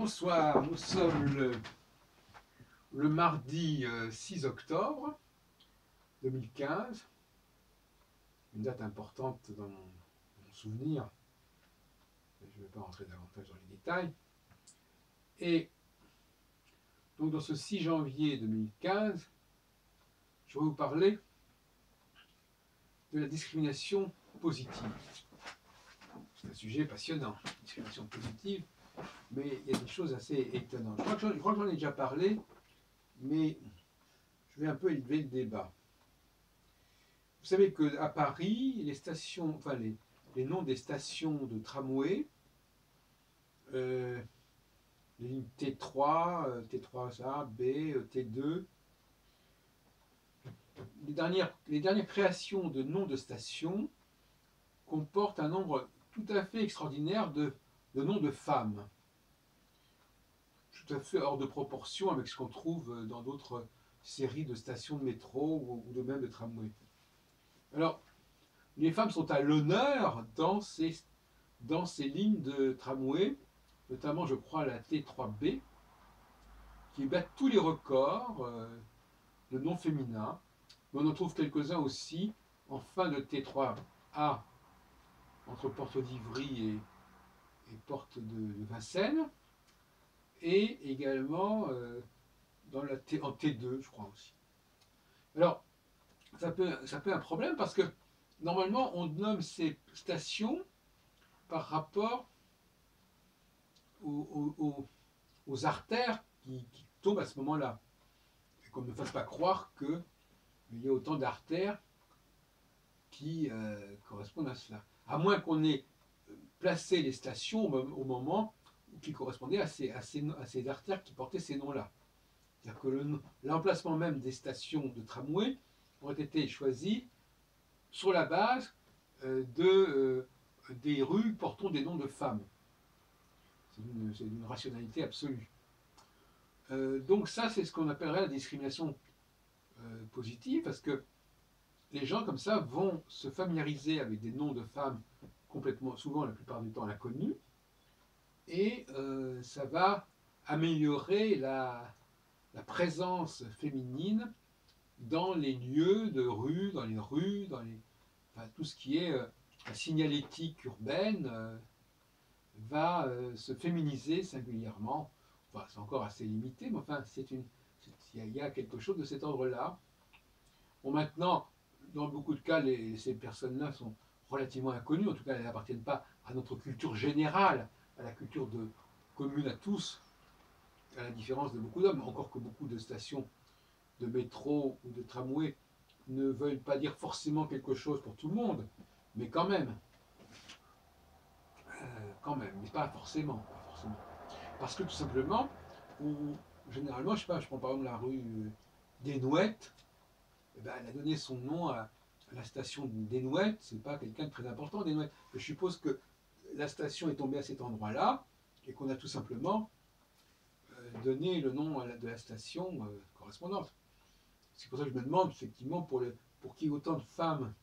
Bonsoir, nous sommes le mardi 6 octobre 2015, une date importante dans mon souvenir, je ne vais pas rentrer davantage dans les détails. Et donc dans ce 6 janvier 2015, je vais vous parler de la discrimination positive. C'est un sujet passionnant, discrimination positive, mais il y a des choses assez étonnantes. Je crois que j'en ai déjà parlé, mais je vais un peu élever le débat. Vous savez qu'à Paris, les stations, enfin les noms des stations de tramway, les lignes T3, T3A, B, T2, les dernières créations de noms de stations comportent un nombre tout à fait extraordinaire de noms de femmes, tout à fait hors de proportion avec ce qu'on trouve dans d'autres séries de stations de métro ou de même de tramway. Alors, les femmes sont à l'honneur dans ces lignes de tramway, notamment, je crois, la T3B, qui bat tous les records de noms féminins. Mais on en trouve quelques-uns aussi en fin de T3A, entre Porte d'Ivry et Porte de Vincennes, et également en T2, je crois aussi. Alors, ça peut être un problème parce que normalement, on nomme ces stations par rapport aux artères qui tombent à ce moment-là. Et qu'on ne fasse pas croire qu'il y a autant d'artères qui correspondent à cela. À moins qu'on ait placé les stations au moment qui correspondaient à ces artères qui portaient ces noms-là. C'est-à-dire que l'emplacement même des stations de tramway aurait été choisi sur la base des rues portant des noms de femmes. C'est une rationalité absolue. Donc ça, c'est ce qu'on appellerait la discrimination positive, parce que les gens comme ça vont se familiariser avec des noms de femmes complètement, souvent la plupart du temps inconnus, et ça va améliorer la présence féminine dans les lieux de rue, dans les rues, enfin, tout ce qui est la signalétique urbaine va se féminiser singulièrement. Enfin, c'est encore assez limité, mais enfin, il y a quelque chose de cet ordre-là. Bon, maintenant, dans beaucoup de cas, ces personnes-là sont relativement inconnues, en tout cas, elles n'appartiennent pas à notre culture générale, à la culture commune à tous, à la différence de beaucoup d'hommes, encore que beaucoup de stations de métro ou de tramway ne veulent pas dire forcément quelque chose pour tout le monde, mais quand même, mais pas forcément. Parce que tout simplement, généralement, je sais pas, je prends par exemple la rue des Nouettes, elle a donné son nom à la station des Nouettes, c'est pas quelqu'un de très important des Nouettes. Je suppose que la station est tombée à cet endroit-là et qu'on a tout simplement donné le nom de la station correspondante. C'est pour ça que je me demande effectivement pour qu'il y ait autant de femmes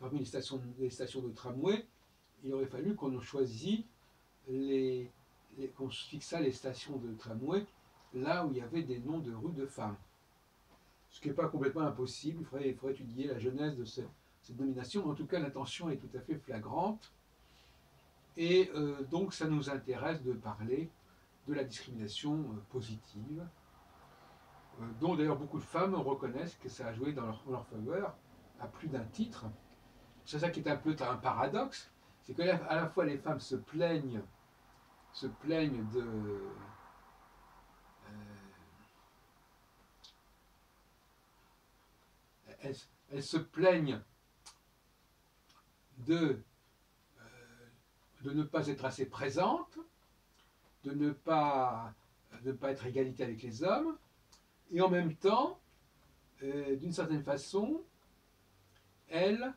parmi les stations de tramway, il aurait fallu qu'on choisisse qu'on fixât les stations de tramway là où il y avait des noms de rues de femmes. Ce qui n'est pas complètement impossible, il faudrait étudier la genèse de cette nomination, mais en tout cas l'intention est tout à fait flagrante. Et donc ça nous intéresse de parler de la discrimination positive, dont d'ailleurs beaucoup de femmes reconnaissent que ça a joué dans leur faveur à plus d'un titre. C'est ça qui est un peu un paradoxe, c'est qu'à la fois les femmes se plaignent de elles se plaignent de ne pas être assez présentes, de ne pas être égalité avec les hommes, et en même temps, d'une certaine façon, elles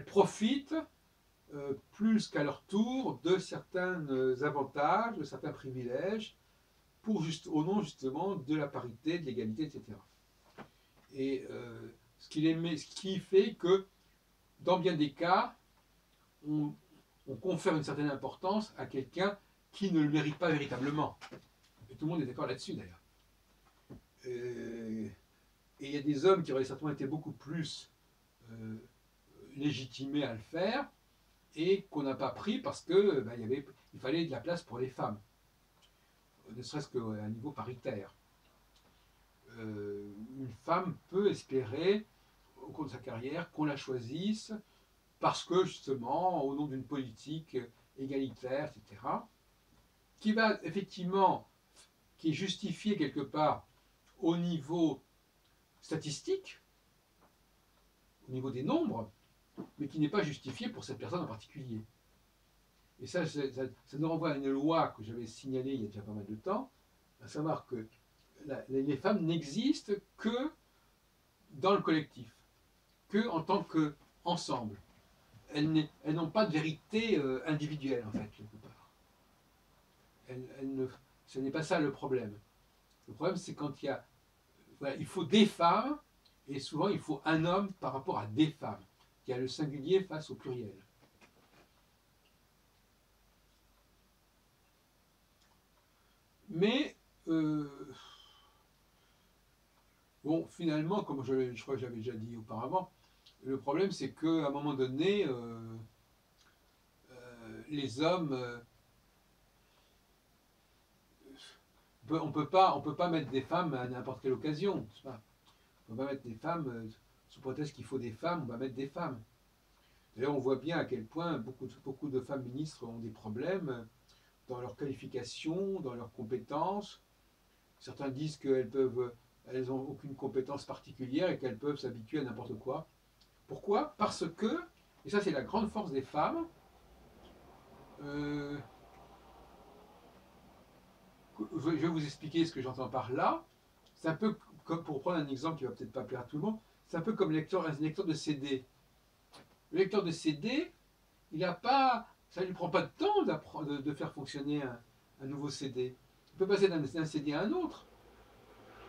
profitent plus qu'à leur tour de certains avantages, de certains privilèges, au nom justement de la parité, de l'égalité, etc. Et ce qui fait que, dans bien des cas, on on confère une certaine importance à quelqu'un qui ne le mérite pas véritablement. Et tout le monde est d'accord là-dessus d'ailleurs. Et il y a des hommes qui auraient certainement été beaucoup plus euh, légitimés à le faire et qu'on n'a pas pris parce que il fallait de la place pour les femmes, ne serait-ce qu'à un niveau paritaire. Une femme peut espérer au cours de sa carrière qu'on la choisisse parce que justement, au nom d'une politique égalitaire, etc., qui va effectivement, qui est justifiée quelque part au niveau statistique, au niveau des nombres, mais qui n'est pas justifiée pour cette personne en particulier. Et ça nous renvoie à une loi que j'avais signalée il y a déjà pas mal de temps, à savoir que les femmes n'existent que dans le collectif, que en tant qu'ensemble. Elles n'ont pas de vérité individuelle, en fait, quelque part. Ce n'est pas ça le problème. Le problème, c'est quand il faut des femmes, et souvent il faut un homme par rapport à des femmes. Il y a le singulier face au pluriel. Mais, bon, finalement, comme je crois que j'avais déjà dit auparavant, le problème c'est qu'à un moment donné, les hommes, on peut pas mettre des femmes à n'importe quelle occasion. On ne peut pas mettre des femmes, sous prétexte qu'il faut des femmes, on va mettre des femmes. D'ailleurs, on voit bien à quel point beaucoup de femmes ministres ont des problèmes dans leur qualification, dans leurs compétences. Certains disent qu'elles n'ont aucune compétence particulière et qu'elles peuvent s'habituer à n'importe quoi. Pourquoi? Parce que, et ça c'est la grande force des femmes, je vais vous expliquer ce que j'entends par là. C'est un peu comme, pour prendre un exemple qui va peut-être pas plaire à tout le monde, c'est un peu comme un lecteur de CD. Le lecteur de CD, ça ne lui prend pas de temps de faire fonctionner un nouveau CD. Il peut passer d'un CD à un autre.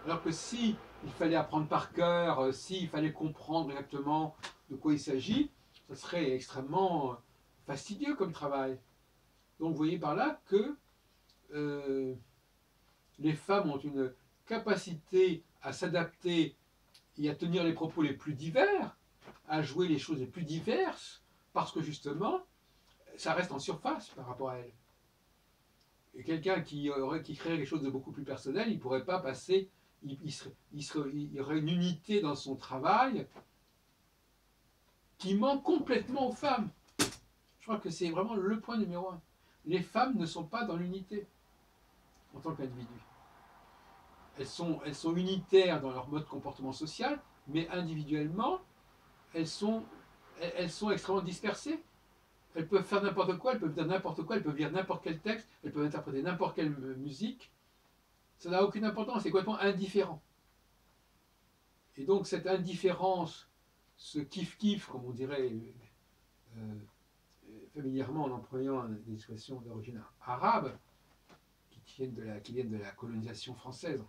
Alors que si il fallait apprendre par cœur, s'il fallait comprendre exactement de quoi il s'agit, ça serait extrêmement fastidieux comme travail. Donc vous voyez par là que les femmes ont une capacité à s'adapter et à tenir les propos les plus divers, à jouer les choses les plus diverses, parce que justement, ça reste en surface par rapport à elles. Et quelqu'un qui créerait quelque chose de beaucoup plus personnel, il ne pourrait pas passer, il y aurait une unité dans son travail qui manque complètement aux femmes. Je crois que c'est vraiment le point numéro un. Les femmes ne sont pas dans l'unité en tant qu'individus. Elles sont unitaires dans leur mode de comportement social, mais individuellement, elles sont extrêmement dispersées. Elles peuvent faire n'importe quoi, elles peuvent dire n'importe quoi, elles peuvent lire n'importe quel texte, elles peuvent interpréter n'importe quelle musique. Ça n'a aucune importance, c'est complètement indifférent. Et donc cette indifférence, ce kiff-kiff, comme on dirait familièrement en employant des expressions d'origine arabe, qui viennent de la colonisation française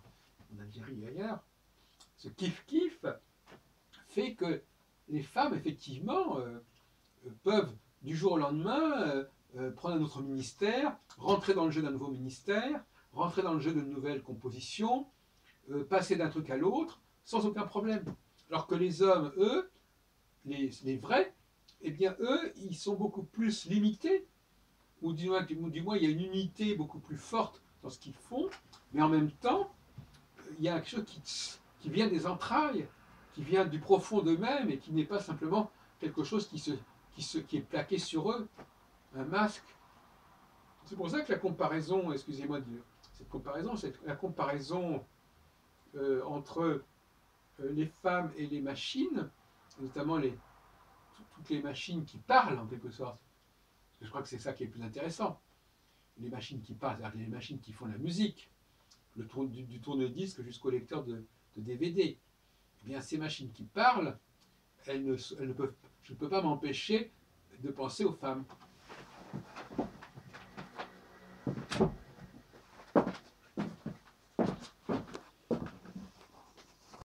en Algérie et ailleurs, ce kiff-kiff fait que les femmes, effectivement, peuvent, du jour au lendemain, prendre un autre ministère, rentrer dans le jeu d'un nouveau ministère, rentrer dans le jeu de nouvelles compositions, passer d'un truc à l'autre, sans aucun problème. Alors que les hommes, eux, les vrais, eh bien, eux, ils sont beaucoup plus limités, ou du moins, il y a une unité beaucoup plus forte dans ce qu'ils font, mais en même temps, il y a quelque chose qui vient des entrailles, qui vient du profond d'eux-mêmes et qui n'est pas simplement quelque chose qui est plaqué sur eux, un masque. C'est pour ça que la comparaison, excusez-moi de cette comparaison, c'est la comparaison entre les femmes et les machines, notamment toutes les machines qui parlent en quelque sorte. Parce que je crois que c'est ça qui est le plus intéressant. Les machines qui parlent, c'est-à-dire les machines qui font la musique, du tourne-disque jusqu'au lecteur de DVD. Eh bien, ces machines qui parlent, elles ne peuvent, je ne peux pas m'empêcher de penser aux femmes.